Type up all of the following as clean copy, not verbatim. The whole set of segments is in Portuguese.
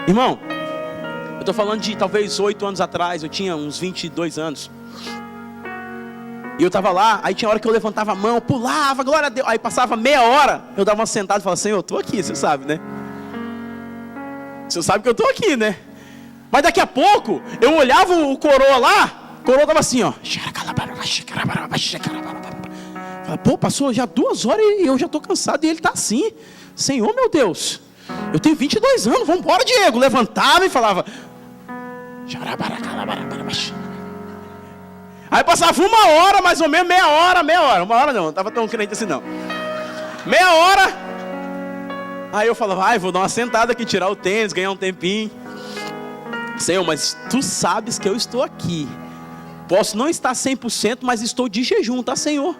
Irmão, eu estou falando de talvez 8 anos atrás. Eu tinha uns 22 anos. E eu estava lá, aí tinha hora que eu levantava a mão, pulava, glória a Deus. Aí passava meia hora, eu dava uma sentada e falava, Senhor, eu estou aqui, você sabe, né? Você sabe que eu estou aqui, né? Mas daqui a pouco, eu olhava o coroa lá, o coroa estava assim, ó. Falava, pô, passou já 2 horas e eu já estou cansado. E ele está assim, Senhor, meu Deus, eu tenho 22 anos, vamos embora, Diego. Levantava e falava. Aí passava 1 hora, mais ou menos, meia hora. 1 hora não estava tão crente assim não. Meia hora. Aí eu falava, vou dar uma sentada aqui, tirar o tênis, ganhar um tempinho. Senhor, mas tu sabes que eu estou aqui. Posso não estar 100%, mas estou de jejum, tá, Senhor?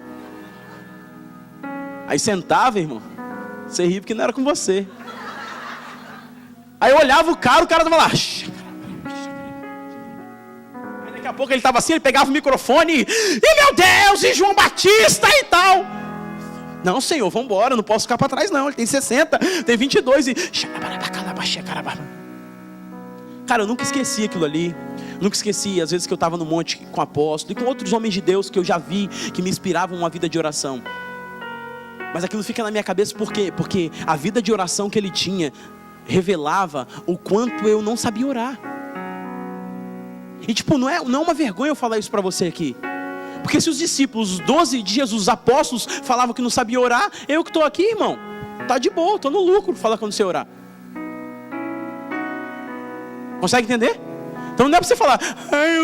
Aí sentava, irmão. Você ria porque não era com você. Aí eu olhava o cara estava lá. Daqui a pouco ele estava assim, ele pegava o microfone e meu Deus, e João Batista e tal. Não, Senhor, vamos embora, não posso ficar para trás não. Ele tem 60, tem 22 e... Cara, eu nunca esqueci aquilo ali. Nunca esqueci as vezes que eu estava no monte com o apóstolo e com outros homens de Deus que eu já vi, que me inspiravam uma vida de oração. Mas aquilo fica na minha cabeça por quê? Porque a vida de oração que ele tinha revelava o quanto eu não sabia orar. E tipo, não é uma vergonha eu falar isso para você aqui. Porque se os discípulos, os 12 de Jesus, os apóstolos, falavam que não sabiam orar, eu que estou aqui, irmão, tá de boa, estou no lucro, falar quando você orar. Consegue entender? Então não é para você falar,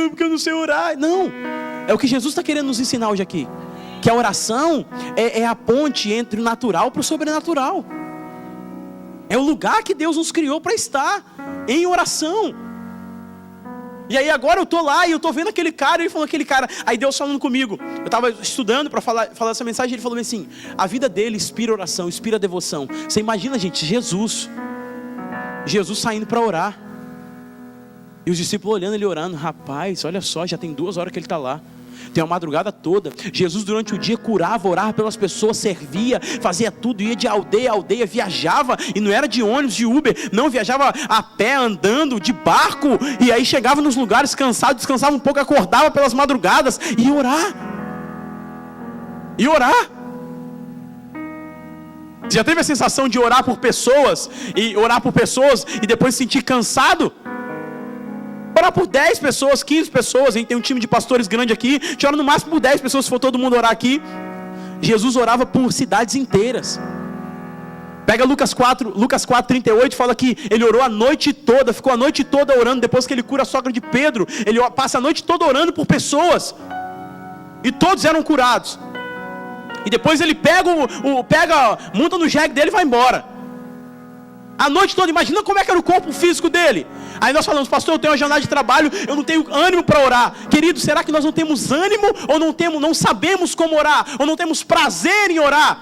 porque eu não sei orar. Não, é o que Jesus está querendo nos ensinar hoje aqui. Que a oração é a ponte entre o natural para o sobrenatural. É o lugar que Deus nos criou para estar em oração. E aí agora eu estou lá e eu estou vendo aquele cara, ele falou aquele cara, aí Deus falando comigo, eu estava estudando para falar essa mensagem, ele falou assim, a vida dele inspira oração, inspira devoção. Você imagina, gente, Jesus saindo para orar, e os discípulos olhando ele orando, rapaz, olha só, já tem 2 horas que ele está lá. Tem uma madrugada toda. Jesus durante o dia curava, orava pelas pessoas, servia, fazia tudo, ia de aldeia a aldeia, viajava, e não era de ônibus, de Uber, não, viajava a pé, andando, de barco, e aí chegava nos lugares cansado, descansava um pouco, acordava pelas madrugadas, e orar. Já teve a sensação de orar por pessoas, e depois se sentir cansado? Orar por 10 pessoas, 15 pessoas, a gente tem um time de pastores grande aqui, a gente ora no máximo por 10 pessoas, se for todo mundo orar aqui. Jesus orava por cidades inteiras. Pega Lucas 4:38, fala que ele orou a noite toda, ficou a noite toda orando, depois que ele cura a sogra de Pedro, ele passa a noite toda orando por pessoas, e todos eram curados. E depois ele monta no jegue dele e vai embora. A noite toda, imagina como é que era o corpo físico dele. Aí nós falamos, pastor, eu tenho uma jornada de trabalho, eu não tenho ânimo para orar. Querido, será que nós não temos ânimo, ou não sabemos como orar, ou não temos prazer em orar?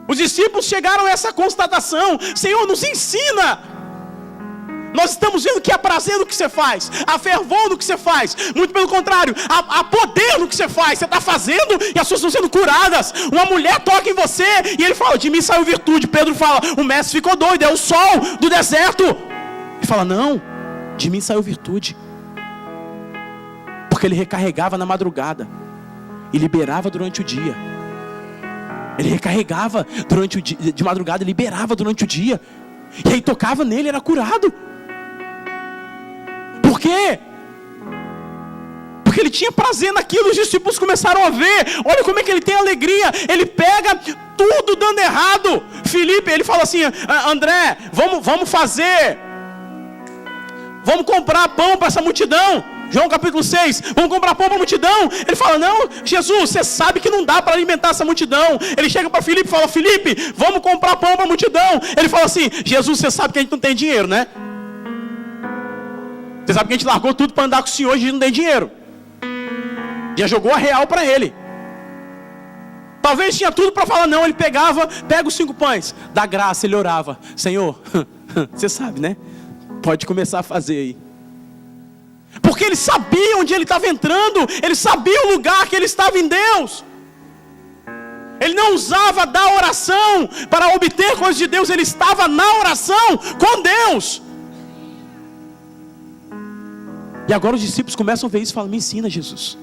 Os discípulos chegaram a essa constatação, Senhor, nos ensina. Nós estamos vendo que há prazer no que você faz, há fervor no que você faz, muito pelo contrário, há poder no que você faz. Você está fazendo e as pessoas estão sendo curadas. Uma mulher toca em você e ele fala, de mim saiu virtude. Pedro fala, o mestre ficou doido, é o sol do deserto. Ele fala, não, de mim saiu virtude. Porque ele recarregava na madrugada e liberava durante o dia. Ele recarregava durante o dia, de madrugada, liberava durante o dia, e aí tocava nele, era curado. Por quê? Porque ele tinha prazer naquilo. Os discípulos começaram a ver, olha como é que ele tem alegria. Ele pega tudo dando errado. Filipe, ele fala assim, André, vamos comprar pão para essa multidão. João capítulo 6, vamos comprar pão para a multidão. Ele fala, não, Jesus, você sabe que não dá para alimentar essa multidão. Ele chega para Filipe e fala, Filipe, vamos comprar pão para a multidão. Ele fala assim, Jesus, você sabe que a gente não tem dinheiro, né? Você sabe que a gente largou tudo para andar com o Senhor e a gente não tem dinheiro. Já jogou a real para ele. Talvez tinha tudo para falar, não, ele pega os 5 pães, dá graça, ele orava, Senhor, você sabe, né? Pode começar a fazer aí. Porque ele sabia onde ele estava entrando, ele sabia o lugar que ele estava em Deus. Ele não usava da oração para obter coisas de Deus. Ele estava na oração com Deus. E agora os discípulos começam a ver isso e falam: me ensina, Jesus,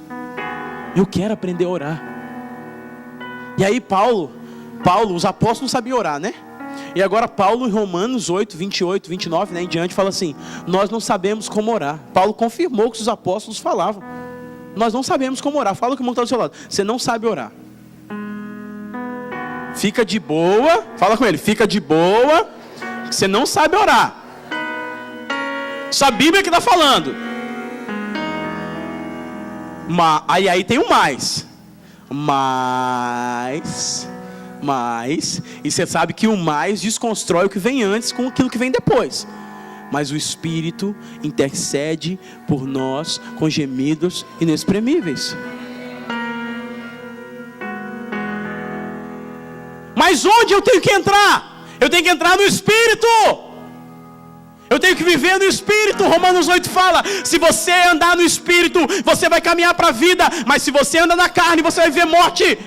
eu quero aprender a orar. E aí Paulo, os apóstolos não sabiam orar, né? E agora Paulo, em Romanos 8, 28, 29, né, em diante, fala assim: nós não sabemos como orar. Paulo confirmou que os apóstolos falavam: nós não sabemos como orar. Fala com o irmão que está do seu lado: você não sabe orar. Fica de boa. Fala com ele: fica de boa, você não sabe orar. Isso a Bíblia que está falando. Aí tem um mais. E você sabe que o mais desconstrói o que vem antes com aquilo que vem depois. Mas o Espírito intercede por nós com gemidos inexprimíveis. Mas onde eu tenho que entrar? Eu tenho que entrar no Espírito. Eu tenho que viver no Espírito. Romanos 8 fala: se você andar no Espírito, você vai caminhar para a vida. Mas se você anda na carne, você vai viver morte.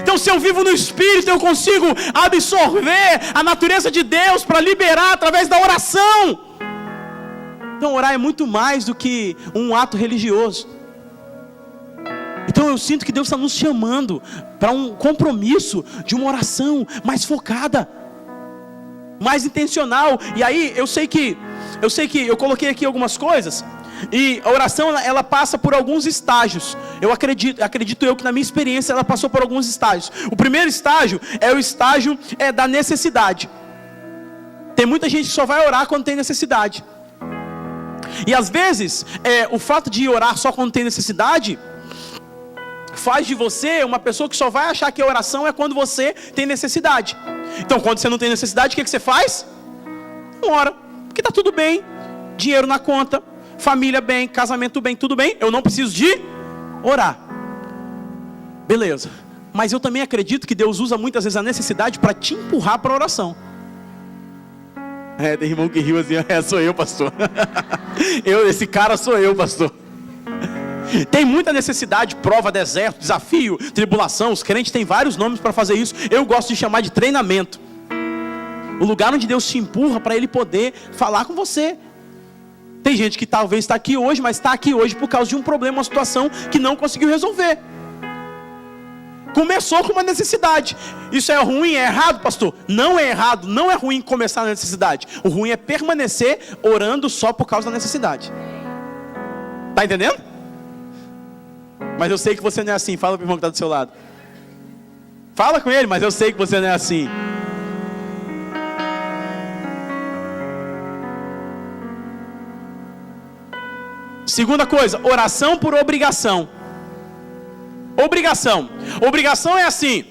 Então, se eu vivo no Espírito, eu consigo absorver a natureza de Deus para liberar através da oração. Então, orar é muito mais do que um ato religioso. Então, eu sinto que Deus está nos chamando para um compromisso de uma oração mais focada, mais intencional. E aí, eu sei que eu coloquei aqui algumas coisas. E a oração, ela passa por alguns estágios. Eu acredito eu que na minha experiência ela passou por alguns estágios. O primeiro estágio é o estágio da necessidade. Tem muita gente que só vai orar quando tem necessidade. E às vezes, o fato de orar só quando tem necessidade faz de você uma pessoa que só vai achar que a oração é quando você tem necessidade. Então, quando você não tem necessidade, o que você faz? Não ora, porque está tudo bem. Dinheiro na conta, família bem, casamento bem, tudo bem. Eu não preciso de orar. Beleza. Mas eu também acredito que Deus usa muitas vezes a necessidade para te empurrar para a oração. Tem irmão que riu assim: sou eu, pastor. Esse cara sou eu, pastor. Tem muita necessidade, prova, deserto, desafio, tribulação. Os crentes têm vários nomes para fazer isso. Eu gosto de chamar de treinamento. O lugar onde Deus te empurra para Ele poder falar com você. Tem gente que talvez está aqui hoje, mas está aqui hoje por causa de um problema, uma situação que não conseguiu resolver. Começou com uma necessidade. Isso é ruim, é errado, pastor? Não é errado, não é ruim começar na necessidade. O ruim é permanecer orando só por causa da necessidade. Está entendendo? Mas eu sei que você não é assim. Fala para o irmão que está do seu lado. Fala com ele, mas eu sei que você não é assim. Segunda coisa, oração por obrigação. Obrigação é assim,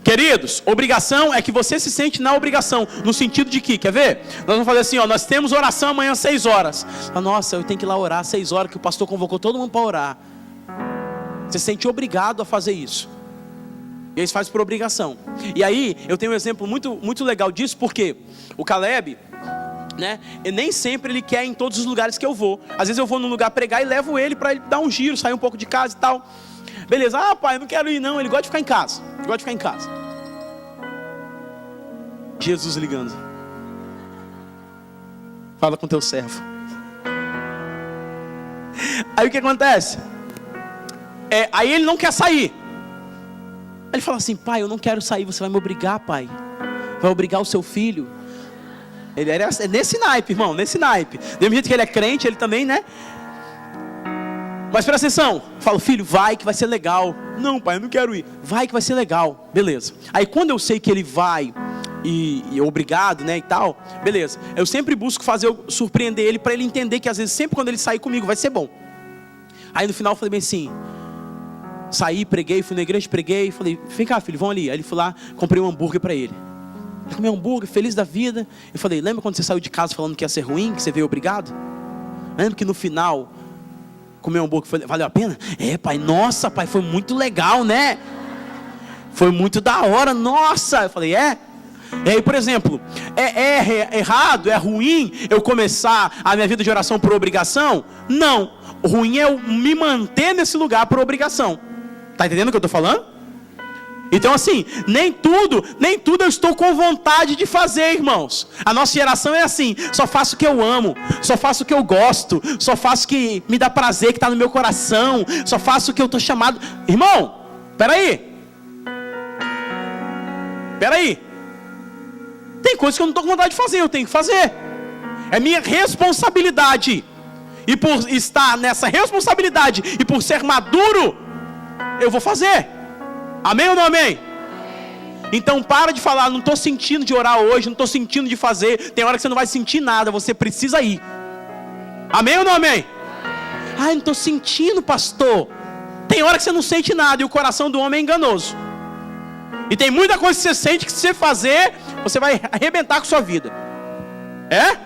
queridos. Obrigação é que você se sente na obrigação. No sentido de que, quer ver? Nós vamos fazer assim, nós temos oração amanhã às 6 horas. Nossa, eu tenho que ir lá orar às 6 horas, que o pastor convocou todo mundo para orar. Você se sente obrigado a fazer isso. E aí você faz por obrigação. E aí, eu tenho um exemplo muito, muito legal disso, porque o Caleb, né, e nem sempre ele quer ir em todos os lugares que eu vou. Às vezes eu vou num lugar pregar e levo ele para ele dar um giro, sair um pouco de casa e tal. Beleza, pai, eu não quero ir não. Ele gosta de ficar em casa. Jesus ligando: fala com teu servo. Aí o que acontece? Aí ele não quer sair. Ele fala assim: pai, eu não quero sair. Você vai me obrigar, pai? Vai obrigar o seu filho? Ele é nesse naipe, irmão, nesse naipe. Do mesmo jeito que ele é crente, ele também, né? Mas presta atenção. Falo: filho, vai que vai ser legal. Não, pai, eu não quero ir. Vai que vai ser legal. Beleza. Aí quando eu sei que ele vai e obrigado, né, e tal, beleza. Eu sempre busco surpreender ele, para ele entender que às vezes sempre quando ele sair comigo vai ser bom. Aí no final eu falei bem assim: saí, preguei, fui na igreja, preguei, falei: vem cá, filho, vamos ali. Aí ele foi lá, comprei um hambúrguer para ele. Ele comeu um hambúrguer, feliz da vida. Eu falei: lembra quando você saiu de casa falando que ia ser ruim, que você veio obrigado? Lembra que no final comer um hambúrguer valeu a pena? Pai, nossa, pai, foi muito legal, né? Foi muito da hora, nossa. Eu falei: E aí, por exemplo, é errado, é ruim eu começar a minha vida de oração por obrigação? Não. O ruim é eu me manter nesse lugar por obrigação. Tá entendendo o que eu estou falando? Então assim, nem tudo eu estou com vontade de fazer, irmãos. A nossa geração é assim, só faço o que eu amo, só faço o que eu gosto, só faço o que me dá prazer, que está no meu coração, só faço o que eu estou chamado. Irmão, peraí. Tem coisas que eu não estou com vontade de fazer, eu tenho que fazer. É minha responsabilidade. E por estar nessa responsabilidade e por ser maduro, eu vou fazer. Amém ou não amém? Então para de falar, não estou sentindo de orar hoje, não estou sentindo de fazer. Tem hora que você não vai sentir nada, você precisa ir. Amém ou não amém? Ai, não estou sentindo, pastor. Tem hora que você não sente nada e o coração do homem é enganoso. E tem muita coisa que você sente que se você fazer, você vai arrebentar com sua vida. É?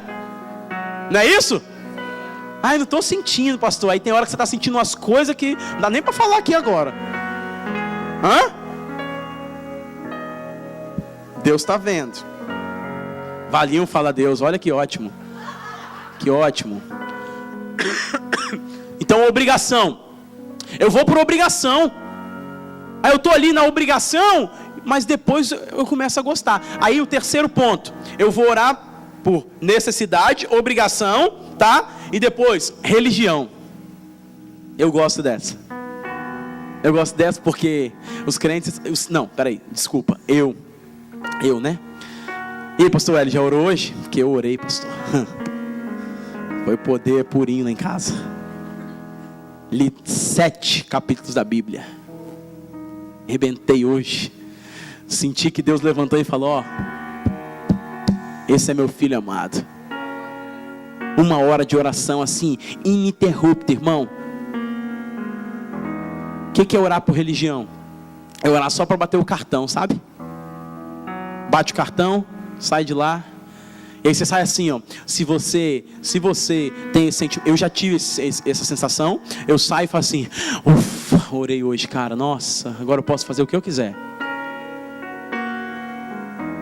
Não é isso? Ai, não estou sentindo, pastor. Aí tem hora que você está sentindo umas coisas que não dá nem para falar aqui agora. Hã? Deus está vendo. Valinho fala a Deus, olha que ótimo. Que ótimo. Então, obrigação. Eu vou por obrigação. Aí eu estou ali na obrigação, mas depois eu começo a gostar. Aí o terceiro ponto, eu vou orar por necessidade, obrigação, tá? E depois, religião. Eu gosto dessa. Eu gosto dessa porque os crentes... Eu, né? E aí, pastor Hélio, já orou hoje? Porque eu orei, pastor. Foi poder purinho lá em casa. Li 7 capítulos da Bíblia. Arrebentei hoje. Senti que Deus levantou e falou: ó, esse é meu filho amado. 1 hora de oração assim, ininterrupta, irmão. O que é orar por religião? É orar só para bater o cartão, sabe? Bate o cartão, sai de lá. E aí você sai assim, ó. Se você tem esse sentimento, eu já tive essa sensação. Eu saio e falo assim: ufa, orei hoje, cara. Nossa, agora eu posso fazer o que eu quiser.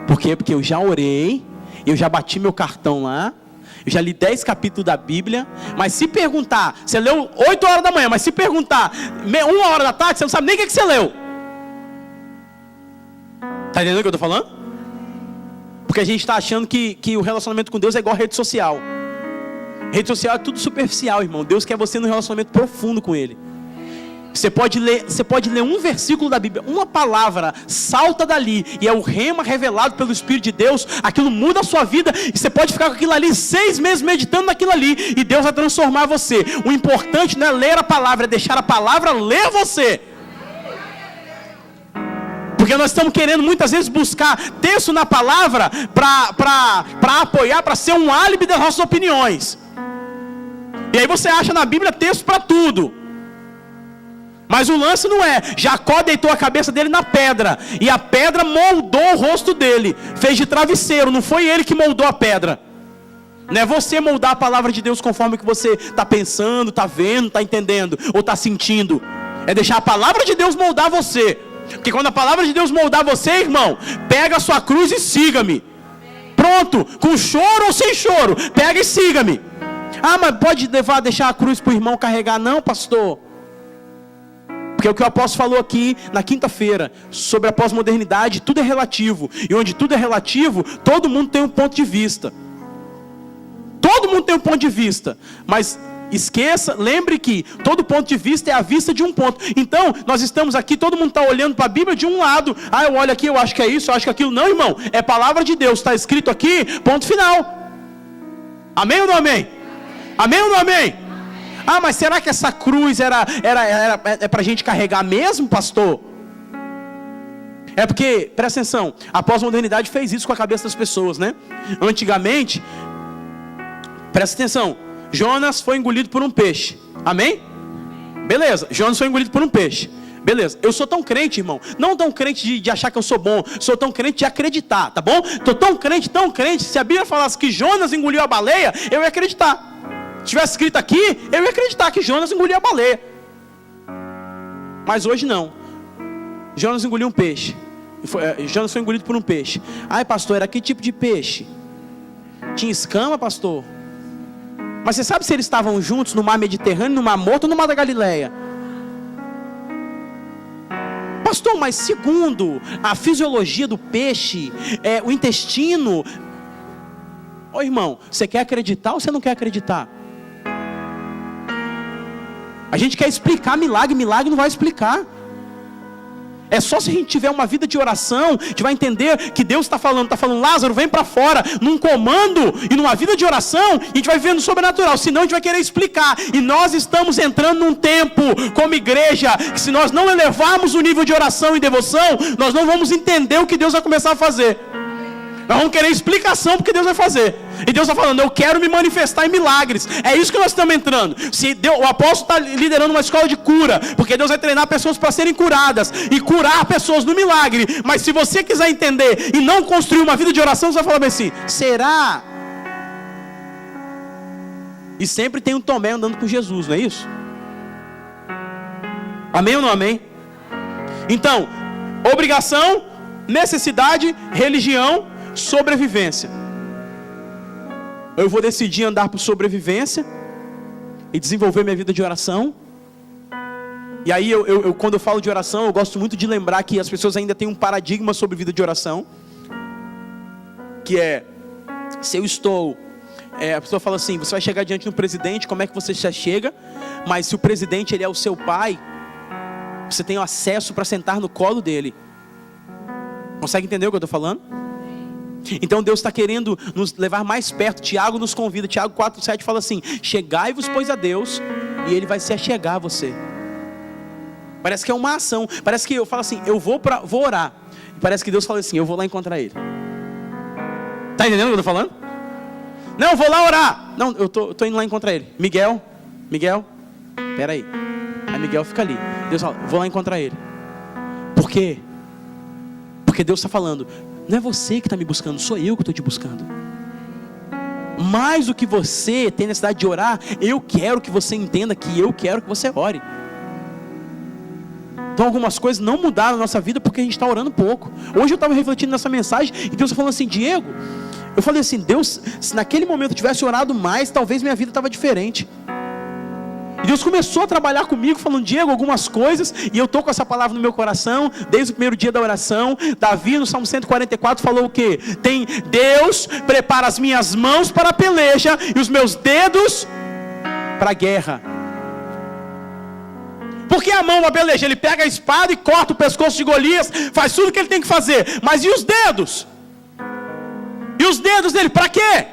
Por quê? Porque eu já orei, eu já bati meu cartão lá, eu já li 10 capítulos da Bíblia. Mas se perguntar, você leu 8 horas da manhã, mas se perguntar 1 hora da tarde, você não sabe nem o que você leu. Tá entendendo o que eu estou falando? Porque a gente está achando que o relacionamento com Deus é igual a rede social. Rede social é tudo superficial, irmão. Deus quer você num relacionamento profundo com Ele. Você pode ler um versículo da Bíblia, uma palavra, salta dali, e é o rema revelado pelo Espírito de Deus. Aquilo muda a sua vida, e você pode ficar com aquilo ali 6 meses meditando naquilo ali, e Deus vai transformar você. O importante não é ler a palavra, é deixar a palavra ler você. Porque nós estamos querendo muitas vezes buscar texto na palavra para apoiar, para ser um álibi das nossas opiniões. E aí você acha na Bíblia texto para tudo. Mas o lance não é: Jacó deitou a cabeça dele na pedra, e a pedra moldou o rosto dele, fez de travesseiro. Não foi ele que moldou a pedra. Não é você moldar a palavra de Deus conforme o que você está pensando, está vendo, está entendendo ou está sentindo. É deixar a palavra de Deus moldar você. Porque quando a palavra de Deus moldar você, irmão, pega a sua cruz e siga-me. Pronto, com choro ou sem choro, pega e siga-me. Ah, mas pode deixar a cruz para o irmão carregar? Não, pastor. Porque o que o apóstolo falou aqui na quinta-feira sobre a pós-modernidade, tudo é relativo. E onde tudo é relativo, todo mundo tem um ponto de vista. Todo mundo tem um ponto de vista. Mas lembre que todo ponto de vista é a vista de um ponto. Então, nós estamos aqui, todo mundo está olhando para a Bíblia de um lado. Ah, eu olho aqui, eu acho que é isso, eu acho que é aquilo. Não, irmão, é palavra de Deus, está escrito aqui, ponto final. Amém ou não amém? Amém ou não amém? Ah, mas será que essa cruz é para a gente carregar mesmo, pastor? É porque, presta atenção, a pós-modernidade fez isso com a cabeça das pessoas, né? Antigamente, presta atenção, Jonas foi engolido por um peixe. Amém? Beleza, Jonas foi engolido por um peixe. Beleza, eu sou tão crente, irmão. Não tão crente de achar que eu sou bom. Sou tão crente de acreditar, tá bom? Tô tão crente. Se a Bíblia falasse que Jonas engoliu a baleia, eu ia acreditar. Se tivesse escrito aqui, eu ia acreditar que Jonas engoliu a baleia. Mas hoje não. Jonas engoliu um peixe. Jonas foi engolido por um peixe. Ai, pastor, era que tipo de peixe? Tinha escama, pastor? Mas você sabe se eles estavam juntos no mar Mediterrâneo, no mar Morto ou no mar da Galileia? pastor, mas segundo a fisiologia do peixe, o intestino... Ô irmão, você quer acreditar ou você não quer acreditar? A gente quer explicar milagre, milagre não vai explicar. É só se a gente tiver uma vida de oração, a gente vai entender que Deus está falando, Lázaro, vem para fora, num comando e numa vida de oração, e a gente vai vivendo sobrenatural, senão a gente vai querer explicar. E nós estamos entrando num tempo, como igreja, que se nós não elevarmos o nível de oração e devoção, nós não vamos entender o que Deus vai começar a fazer. Nós vamos querer explicação porque Deus vai fazer. E Deus está falando, eu quero me manifestar em milagres. É isso que nós estamos entrando. O apóstolo está liderando uma escola de cura, porque Deus vai treinar pessoas para serem curadas e curar pessoas no milagre. Mas se você quiser entender e não construir uma vida de oração, você vai falar bem assim, será? E sempre tem um Tomé andando com Jesus, não é isso? Amém ou não amém? Então, obrigação, necessidade, religião, sobrevivência. Eu vou decidir andar por sobrevivência e desenvolver minha vida de oração. E aí quando eu falo de oração, eu gosto muito de lembrar que as pessoas ainda têm um paradigma sobre vida de oração, que é, se eu estou, a pessoa fala assim, você vai chegar diante do presidente, como é que você já chega? Mas se o presidente ele é o seu pai, você tem o acesso para sentar no colo dele. Consegue entender o que eu estou falando? Então Deus está querendo nos levar mais perto. Tiago nos convida, Tiago 4,7 fala assim, chegai-vos pois a Deus, e Ele vai se achegar a você. Parece que é uma ação. Parece que eu falo assim, eu vou orar. Parece que Deus fala assim, eu vou lá encontrar Ele. Está entendendo o que eu estou falando? Não, eu vou lá orar. Não, eu tô indo lá encontrar Ele. Miguel, espera aí. Aí Miguel fica ali. Deus fala, vou lá encontrar Ele. Por quê? Porque Deus está falando, não é você que está me buscando, sou eu que estou te buscando. Mais do que você tem necessidade de orar, eu quero que você entenda que eu quero que você ore. Então algumas coisas não mudaram na nossa vida porque a gente está orando pouco. Hoje eu estava refletindo nessa mensagem e Deus falando assim, Diego, eu falei assim, Deus, se naquele momento eu tivesse orado mais, talvez minha vida estava diferente. E Deus começou a trabalhar comigo, falando, Diego, algumas coisas, e eu estou com essa palavra no meu coração, desde o primeiro dia da oração. Davi, no Salmo 144, falou o quê? Deus prepara as minhas mãos para a peleja, e os meus dedos para a guerra. Porque a mão, a peleja, ele pega a espada e corta o pescoço de Golias, faz tudo o que ele tem que fazer. Mas e os dedos? E os dedos dele, para quê?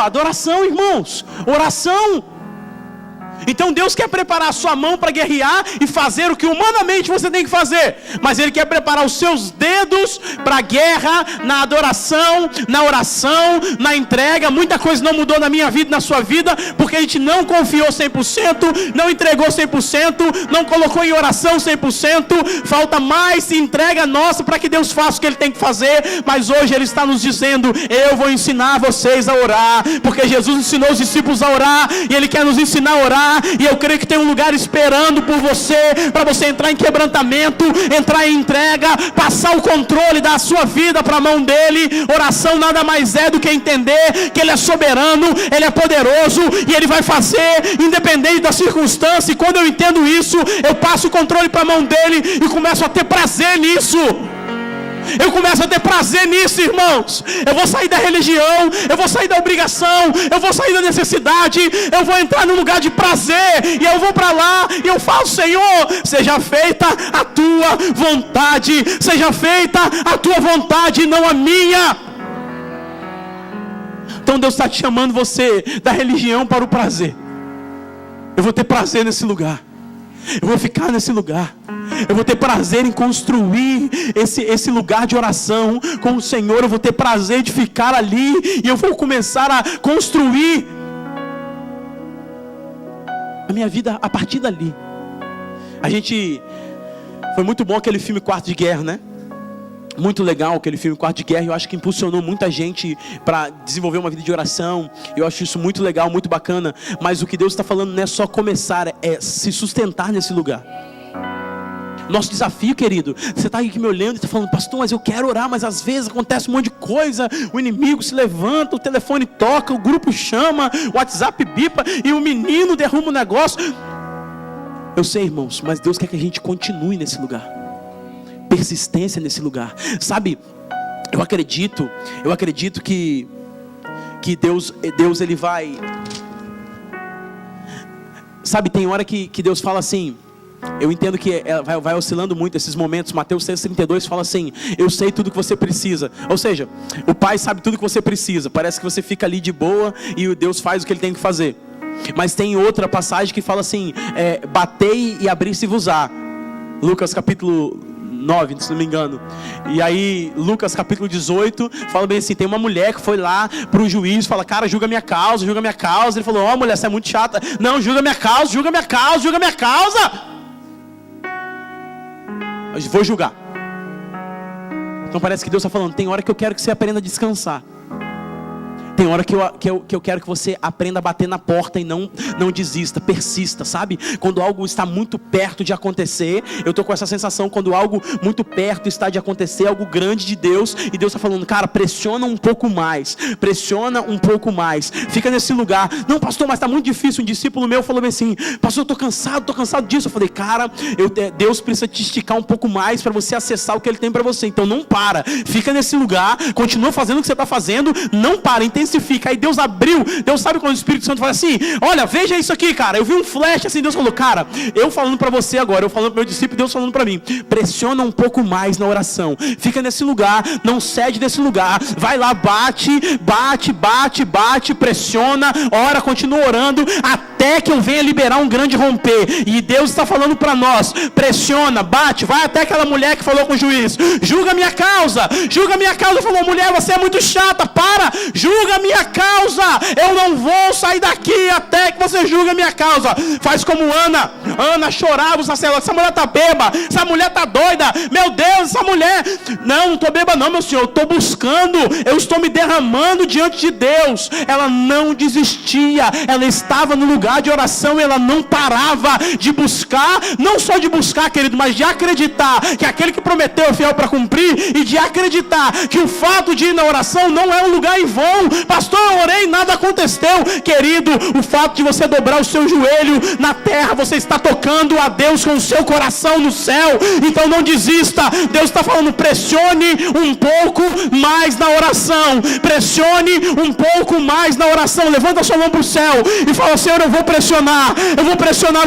Adoração, irmãos, oração. Então Deus quer preparar a sua mão para guerrear e fazer o que humanamente você tem que fazer, mas Ele quer preparar os seus dedos para a guerra, na adoração, na oração, na entrega. Muita coisa não mudou na minha vida e na sua vida, porque a gente não confiou 100%, não entregou 100%, não colocou em oração 100%, falta mais entrega nossa para que Deus faça o que Ele tem que fazer. Mas hoje Ele está nos dizendo, eu vou ensinar vocês a orar, porque Jesus ensinou os discípulos a orar, e Ele quer nos ensinar a orar. E eu creio que tem um lugar esperando por você, para você entrar em quebrantamento, entrar em entrega, passar o controle da sua vida para a mão dele. Oração nada mais é do que entender que Ele é soberano, Ele é poderoso, e Ele vai fazer independente da circunstância. E quando eu entendo isso, eu passo o controle para a mão dele e começo a ter prazer nisso. Eu começo a ter prazer nisso, irmãos. Eu vou sair da religião, eu vou sair da obrigação, eu vou sair da necessidade, eu vou entrar num lugar de prazer, e eu vou para lá, e eu falo, Senhor, seja feita a tua vontade, seja feita a tua vontade, não a minha. Então Deus está te chamando você da religião para o prazer. Eu vou ter prazer nesse lugar, eu vou ficar nesse lugar, eu vou ter prazer em construir esse lugar de oração com o Senhor. Eu vou ter prazer de ficar ali, e eu vou começar a construir a minha vida a partir dali. Foi muito bom aquele filme Quarto de Guerra, né? Muito legal aquele filme Quarto de Guerra. Eu acho que impulsionou muita gente para desenvolver uma vida de oração. Eu acho isso muito legal, muito bacana. Mas o que Deus está falando não é só começar, é se sustentar nesse lugar. Nosso desafio, querido, você está aqui me olhando e está falando, pastor, mas eu quero orar, mas às vezes acontece um monte de coisa, o inimigo se levanta, o telefone toca, o grupo chama, o WhatsApp bipa, e o menino derruba o negócio. Eu sei, irmãos, mas Deus quer que a gente continue nesse lugar. Persistência nesse lugar. Sabe, eu acredito que Deus ele vai... Sabe, tem hora que Deus fala assim... Eu entendo que vai oscilando muito esses momentos. Mateus 6,32 fala assim: eu sei tudo que você precisa. Ou seja, o Pai sabe tudo que você precisa. Parece que você fica ali de boa e Deus faz o que Ele tem que fazer. Mas tem outra passagem que fala assim: batei e abri-se-vos-á. Lucas capítulo 9, se não me engano. E aí Lucas capítulo 18 fala bem assim: tem uma mulher que foi lá para o juiz, fala: cara, julga minha causa. Ele falou: ó, mulher, você é muito chata. Não, julga minha causa. Eu vou julgar. Então parece que Deus está falando: tem hora que eu quero que você aprenda a descansar. Tem hora que eu quero que você aprenda a bater na porta e não desista, persista, sabe? Quando algo está muito perto de acontecer, eu estou com essa sensação, quando algo muito perto está de acontecer, algo grande de Deus, e Deus está falando: cara, pressiona um pouco mais, fica nesse lugar. Não, pastor, mas está muito difícil. Um discípulo meu falou bem assim: pastor, eu estou cansado disso. Eu falei: cara, Deus precisa te esticar um pouco mais para você acessar o que Ele tem para você. Então não para, fica nesse lugar, continua fazendo o que você está fazendo, não para, intensifica. Aí Deus abriu. Deus sabe quando o Espírito Santo fala assim: olha, veja isso aqui, cara. Eu vi um flash assim. Deus falou: cara, eu falando para você agora, eu falando para meu discípulo, Deus falando para mim: pressiona um pouco mais na oração, fica nesse lugar, não cede desse lugar, vai lá, bate, pressiona, ora, continua orando até que eu venha liberar um grande romper. E Deus está falando para nós: pressiona, bate, vai até aquela mulher que falou com o juiz: julga minha causa. Falou: mulher, você é muito chata, para, julga minha causa, eu não vou sair daqui até que você julgue a minha causa. Faz como Ana chorava, os sacerdotes: essa mulher está bêbada, essa mulher está doida, meu Deus, essa mulher, não estou bêbada não, meu Senhor, eu estou buscando, eu estou me derramando diante de Deus. Ela não desistia, ela estava no lugar de oração, ela não parava de buscar, não só de buscar, querido, mas de acreditar que aquele que prometeu é fiel para cumprir, e de acreditar que o fato de ir na oração não é um lugar em vão. Pastor, eu orei e nada aconteceu. Querido, o fato de você dobrar o seu joelho na terra, você está tocando a Deus com o seu coração no céu. Então não desista. Deus está falando: pressione um pouco mais na oração. Levanta a sua mão para o céu e fala: Senhor, eu vou pressionar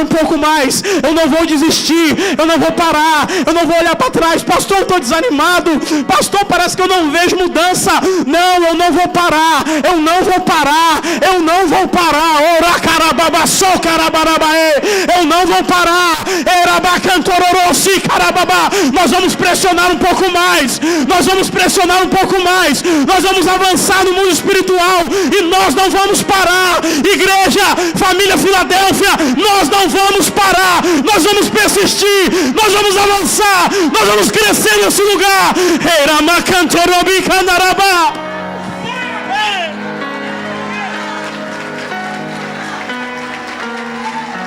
um pouco mais. Eu não vou desistir, eu não vou parar, eu não vou olhar para trás. Pastor, eu estou desanimado. Pastor, parece que eu não vejo mudança. Não, eu não vou parar. Ora carababa, só carabarabaê. Eu não vou parar. Erabacantororosi carababa. Nós vamos pressionar um pouco mais. Nós vamos avançar no mundo espiritual e nós não vamos parar. Igreja, família Filadélfia, nós não vamos parar. Nós vamos persistir. Nós vamos avançar. Nós vamos crescer nesse lugar. Erabacantorobi candarabá.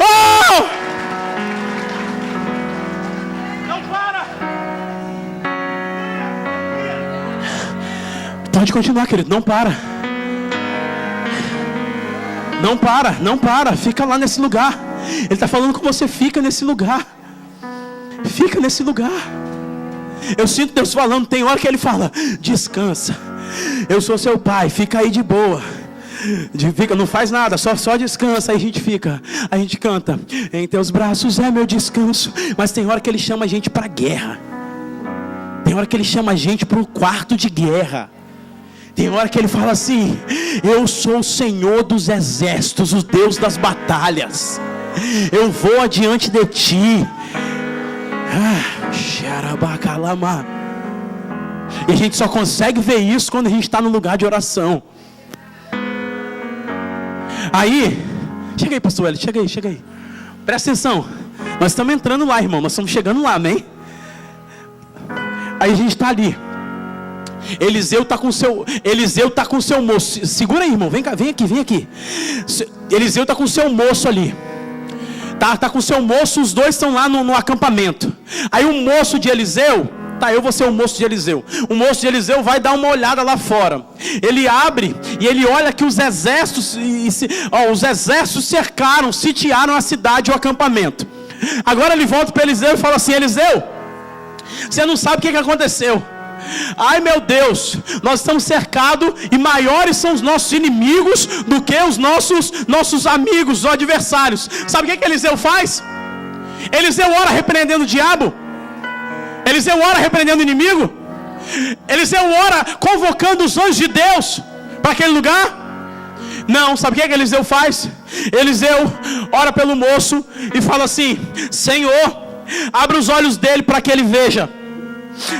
Oh! Não para. Pode continuar, querido, não para. Fica lá nesse lugar. Ele está falando com você: fica nesse lugar. Eu sinto Deus falando. Tem hora que Ele fala: descansa, eu sou seu pai, fica aí de boa. Não faz nada, só descansa. Aí a gente canta: em teus braços é meu descanso. Mas tem hora que Ele chama a gente para guerra. Tem hora que Ele chama a gente para um quarto de guerra. Tem hora que Ele fala assim: eu sou o Senhor dos exércitos, o Deus das batalhas. Eu vou adiante de ti. E a gente só consegue ver isso quando a gente está no lugar de oração. Aí, chega aí, pastor Eli, chega aí. Presta atenção, nós estamos entrando lá, irmão, nós estamos chegando lá, amém? Aí a gente está ali. Eliseu está com seu moço. Segura aí, irmão, vem aqui. Eliseu está com seu moço ali. Tá com seu moço, os dois estão lá no acampamento. Aí o moço de Eliseu, eu vou ser o moço de Eliseu. O moço de Eliseu vai dar uma olhada lá fora. Ele abre e ele olha que os exércitos cercaram, sitiaram a cidade, o acampamento. Agora ele volta para Eliseu e fala assim: Eliseu, você não sabe o que aconteceu. Ai meu Deus, nós estamos cercados e maiores são os nossos inimigos do que os nossos amigos, os adversários. Sabe o que Eliseu faz? Eliseu ora repreendendo o diabo. Eliseu ora repreendendo o inimigo. Eliseu ora convocando os anjos de Deus para aquele lugar. Não, sabe o que Eliseu faz? Eliseu ora pelo moço e fala assim: Senhor, abre os olhos dele para que ele veja.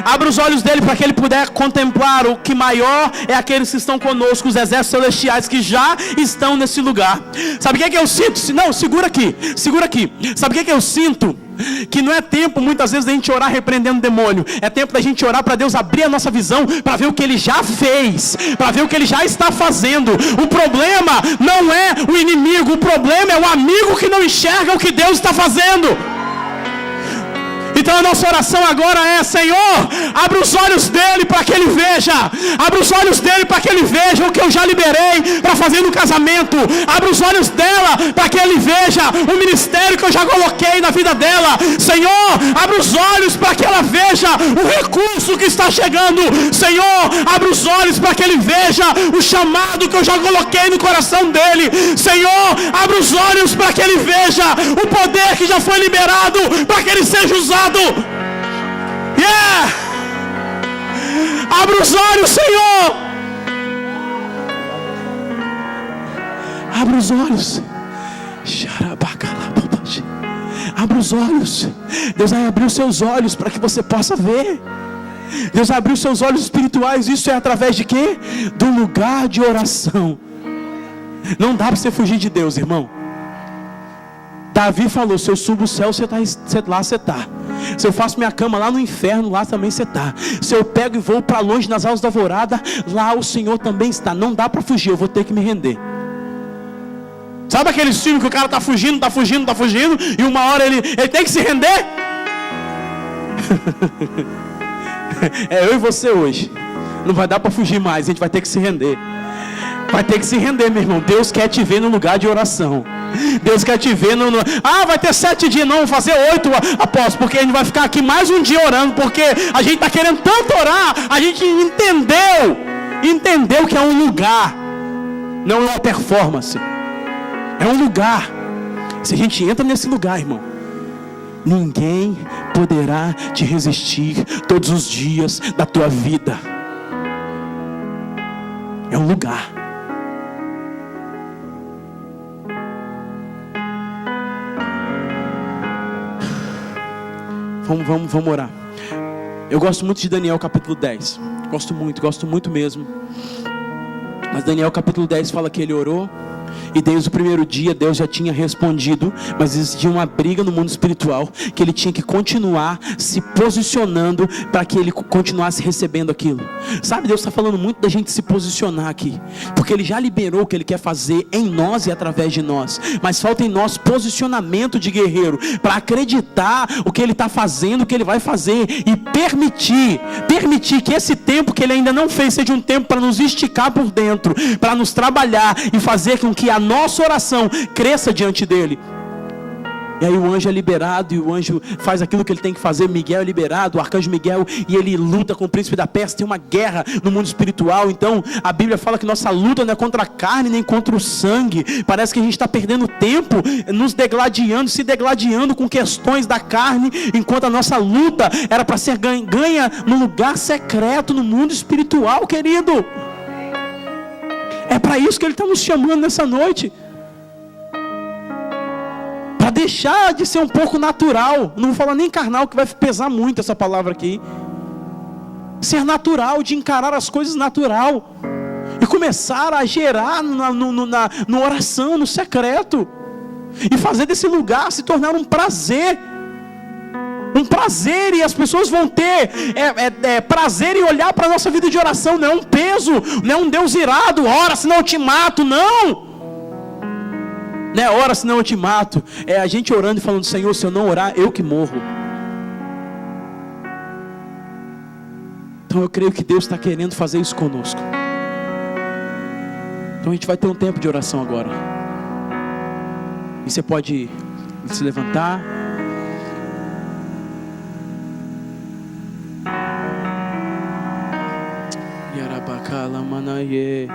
Abra os olhos dele para que ele puder contemplar o que maior é aqueles que estão conosco, os exércitos celestiais que já estão nesse lugar. Sabe o que eu sinto? Não, segura aqui. Sabe o que eu sinto? Que não é tempo muitas vezes da gente orar repreendendo o demônio. É tempo da gente orar para Deus abrir a nossa visão, para ver o que Ele já fez, para ver o que Ele já está fazendo. O problema não é o inimigo, o problema é o amigo que não enxerga o que Deus está fazendo. Então a nossa oração agora é: Senhor, abre os olhos dele para que ele veja. Abre os olhos dele para que ele veja o que eu já liberei para fazer no casamento. Abre os olhos dela para que ele veja o ministério que eu já coloquei na vida dela. Senhor, abre os olhos para que ela veja o recurso que está chegando. Senhor, abre os olhos para que ele veja o chamado que eu já coloquei no coração dele. Senhor, abre os olhos para que ele veja o poder que já foi liberado para que ele seja usado. Yeah! Abre os olhos, Senhor. Abre os olhos. Abre os olhos. Deus vai abrir os seus olhos para que você possa ver. Deus vai abrir os seus olhos espirituais. Isso é através de quê? Do lugar de oração. Não dá para você fugir de Deus, irmão. Davi falou: se eu subo o céu, lá você está. Se eu faço minha cama lá no inferno, lá também você está. Se eu pego e vou para longe nas aulas da alvorada, lá o Senhor também está. Não dá para fugir, eu vou ter que me render. Sabe aquele filme que o cara está fugindo, e uma hora ele tem que se render? É eu e você hoje. Não vai dar para fugir mais, a gente vai ter que se render. Vai ter que se render, meu irmão. Deus quer te ver no lugar de oração. Deus quer te ver vai ter 7 dias, não, vou fazer 8, apóstolo, porque a gente vai ficar aqui mais um dia orando, porque a gente está querendo tanto orar. A gente entendeu que é um lugar, não é uma performance. É um lugar. Se a gente entra nesse lugar, irmão, ninguém poderá te resistir todos os dias da tua vida. É um lugar. Vamos orar. Eu gosto muito de Daniel capítulo 10. Gosto muito mesmo. Mas Daniel capítulo 10 fala que ele orou, e desde o primeiro dia Deus já tinha respondido, mas existia uma briga no mundo espiritual, que ele tinha que continuar se posicionando para que ele continuasse recebendo aquilo. Sabe, Deus está falando muito da gente se posicionar aqui, porque Ele já liberou o que Ele quer fazer em nós e através de nós, mas falta em nós posicionamento de guerreiro, para acreditar o que Ele está fazendo, o que Ele vai fazer, e permitir que esse tempo que Ele ainda não fez seja um tempo para nos esticar por dentro, para nos trabalhar e fazer com que a nossa oração cresça diante dele. E aí o anjo é liberado, e o anjo faz aquilo que ele tem que fazer. Miguel é liberado, o arcanjo Miguel, e ele luta com o príncipe da Pérsia. Tem uma guerra no mundo espiritual. Então a Bíblia fala que nossa luta não é contra a carne nem contra o sangue. Parece que a gente está perdendo tempo se degladiando com questões da carne, enquanto a nossa luta era para ser ganha no lugar secreto, no mundo espiritual, querido. É para isso que Ele está nos chamando nessa noite. Para deixar de ser um pouco natural. Não vou falar nem carnal, que vai pesar muito essa palavra aqui. Ser natural, de encarar as coisas natural. E começar a gerar na oração, no secreto. E fazer desse lugar se tornar um prazer. Um prazer, e as pessoas vão ter prazer em olhar para a nossa vida de oração. Não é um peso, não é um Deus irado, ora senão eu te mato, não. Não é ora senão eu te mato. É a gente orando e falando: Senhor, se eu não orar, eu que morro. Então eu creio que Deus está querendo fazer isso conosco. Então a gente vai ter um tempo de oração agora. E você pode se levantar. Xerabacala manaye.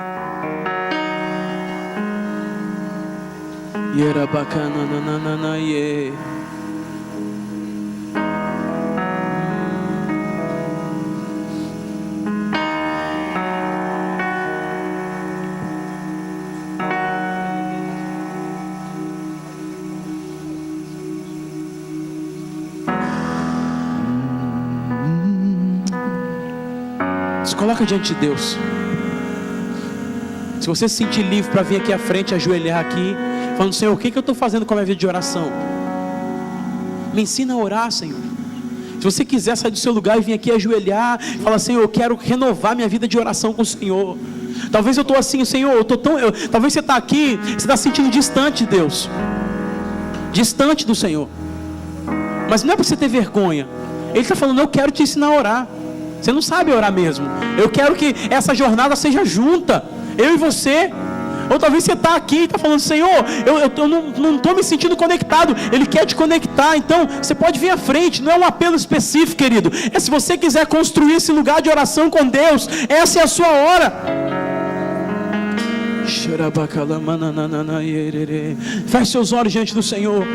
Yerabacana nananaye. Se coloca diante de Deus. Se você se sentir livre para vir aqui à frente, ajoelhar aqui, falando: Senhor, o que eu estou fazendo com a minha vida de oração? Me ensina a orar, Senhor. Se você quiser sair do seu lugar e vir aqui ajoelhar, fala: Senhor, eu quero renovar minha vida de oração com o Senhor. Talvez eu estou assim: Senhor, eu estou tão... Talvez você está aqui, você está se sentindo distante de Deus, distante do Senhor. Mas não é para você ter vergonha. Ele está falando: eu quero te ensinar a orar. Você não sabe orar mesmo. Eu quero que essa jornada seja junta, eu e você. Ou talvez você está aqui e está falando: Senhor, eu não estou me sentindo conectado. Ele quer te conectar. Então você pode vir à frente. Não é um apelo específico, querido. É se você quiser construir esse lugar de oração com Deus, essa é a sua hora. Feche seus olhos diante do Senhor.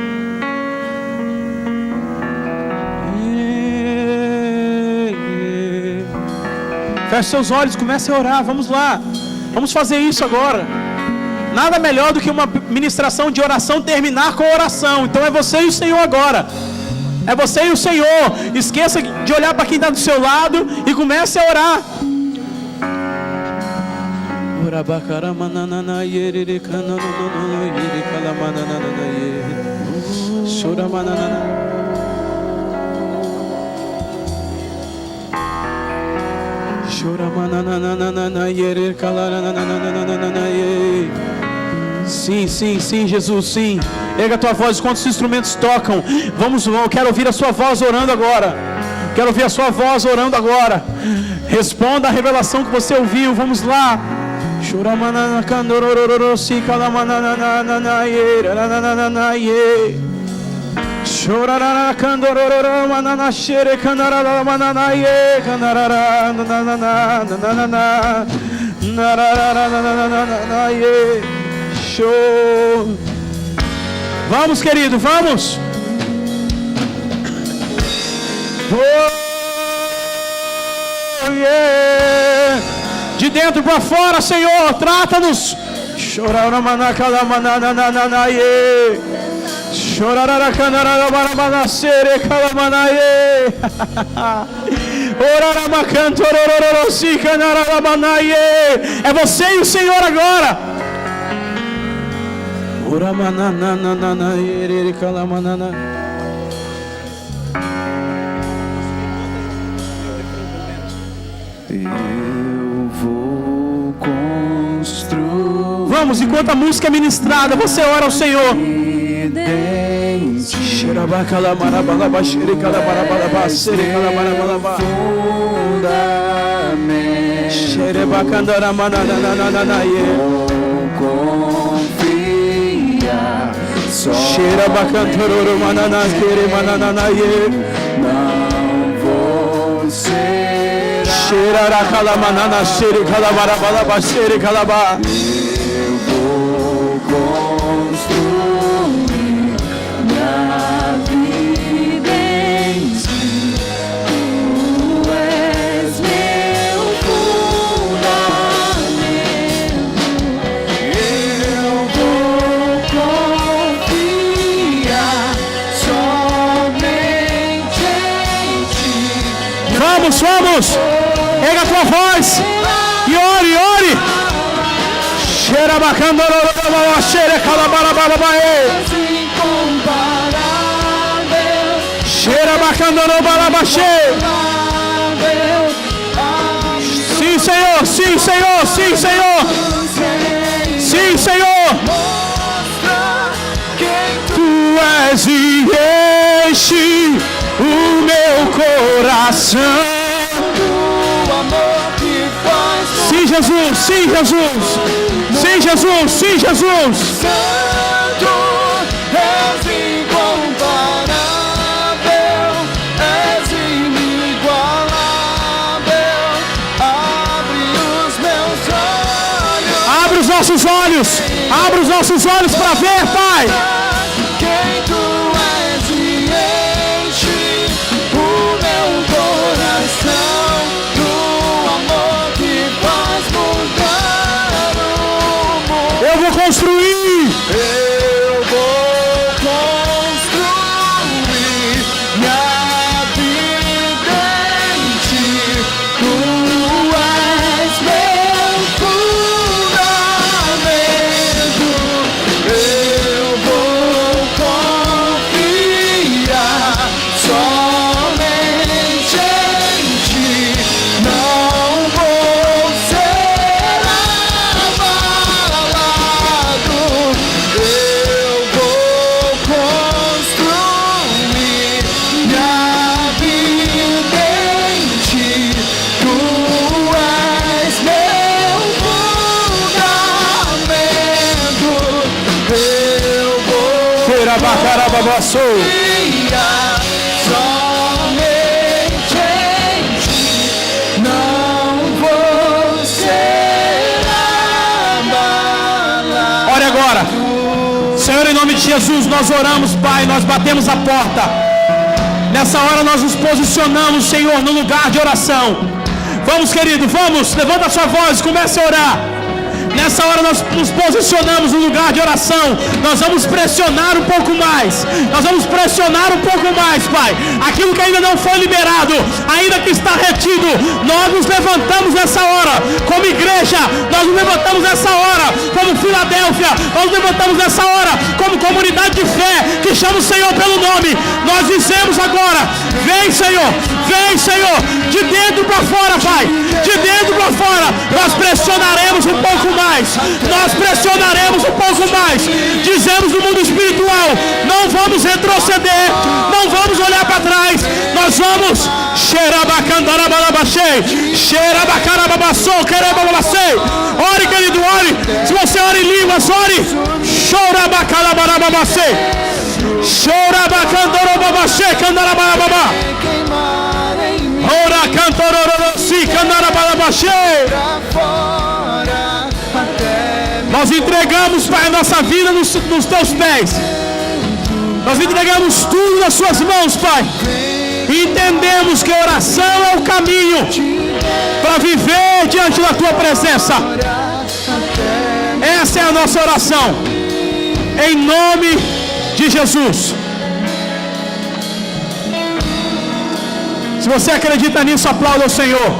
Feche seus olhos, comece a orar. Vamos lá, vamos fazer isso agora. Nada melhor do que uma ministração de oração terminar com oração. Então é você e o Senhor agora. É você e o Senhor. Esqueça de olhar para quem está do seu lado e comece a orar. Sim, sim, sim, Jesus, sim. Erga a tua voz enquanto os instrumentos tocam. Vamos, eu quero ouvir a sua voz orando agora. Quero ouvir a sua voz orando agora. Responda a revelação que você ouviu. Vamos lá. Vamos, querido, vamos. Oh, yeah. De dentro para fora, Senhor, trata-nos. É você e o Senhor agora. Eu vou construir. Vamos, enquanto a música é ministrada, você ora ao Senhor. Cheira bacantororo manana quere manana ye. Não vou ser. Cheira racala manana cheire calabara balaba cheire calaba. Eu vou construir minha vida em ti. Tu és meu fundamento. Eu vou confiar somente em ti. Vamos, vamos. Pega a tua voz e ore, ore. Cheira bacana, cheira calabarababaê. Cheira bacana, balabaxê. Sim, Senhor, sim, Senhor, sim, Senhor. Sim, Senhor. Tu és e enche o meu coração. Sim, Jesus, sim, Jesus. Sim, Jesus, sim, Jesus. Santo, és incomparável, és inigualável. Abre os nossos olhos. Abra os nossos olhos para ver, Pai. Quem tu és e enche o meu coração do amor que faz mudar o mundo. Eu vou construir. Eu vou construir minha vida em ti. Tu és meu fundamento. Eu vou confiar somente em ti. Não vou ser abalado. Eu vou construir minha vida em ti. Tu és meu fundamento. Eu vou Xerabacarababasou. confiar somente em ti. Não vou ser abalado. Ore agora. Senhor, em nome de Jesus, nós oramos, Pai, nós batemos a porta. Nessa hora nós nos posicionamos, Senhor, no lugar de oração. Vamos, querido, vamos, levanta a sua voz, comece a orar. Nessa hora nós nos posicionamos no lugar de oração. Nós vamos pressionar um pouco mais. Nós vamos pressionar um pouco mais, Pai. Aquilo que ainda não foi liberado, ainda que está retido, nós nos levantamos nessa hora. Como igreja, nós nos levantamos nessa hora. Como Filadélfia, nós nos levantamos nessa hora. Como comunidade de fé que chama o Senhor pelo nome. Nós dizemos agora: vem, Senhor, de dentro para fora, Pai. De dentro para fora, nós pressionaremos um pouco mais. Nós pressionaremos um pouco mais. Dizemos no mundo espiritual: não vamos retroceder, não vamos olhar para trás. Nós vamos ore, querido, ore. Se você ora em línguas, ore. Queimar em mim Ora cantororosi candarabalabaxê. pra fora até Nós entregamos, Pai, a nossa vida nos teus pés. Nós entregamos tudo nas suas mãos, Pai. E entendemos que a oração é o caminho para viver diante da tua presença. Essa é a nossa oração. Em nome de Jesus. Se você acredita nisso, aplauda o Senhor.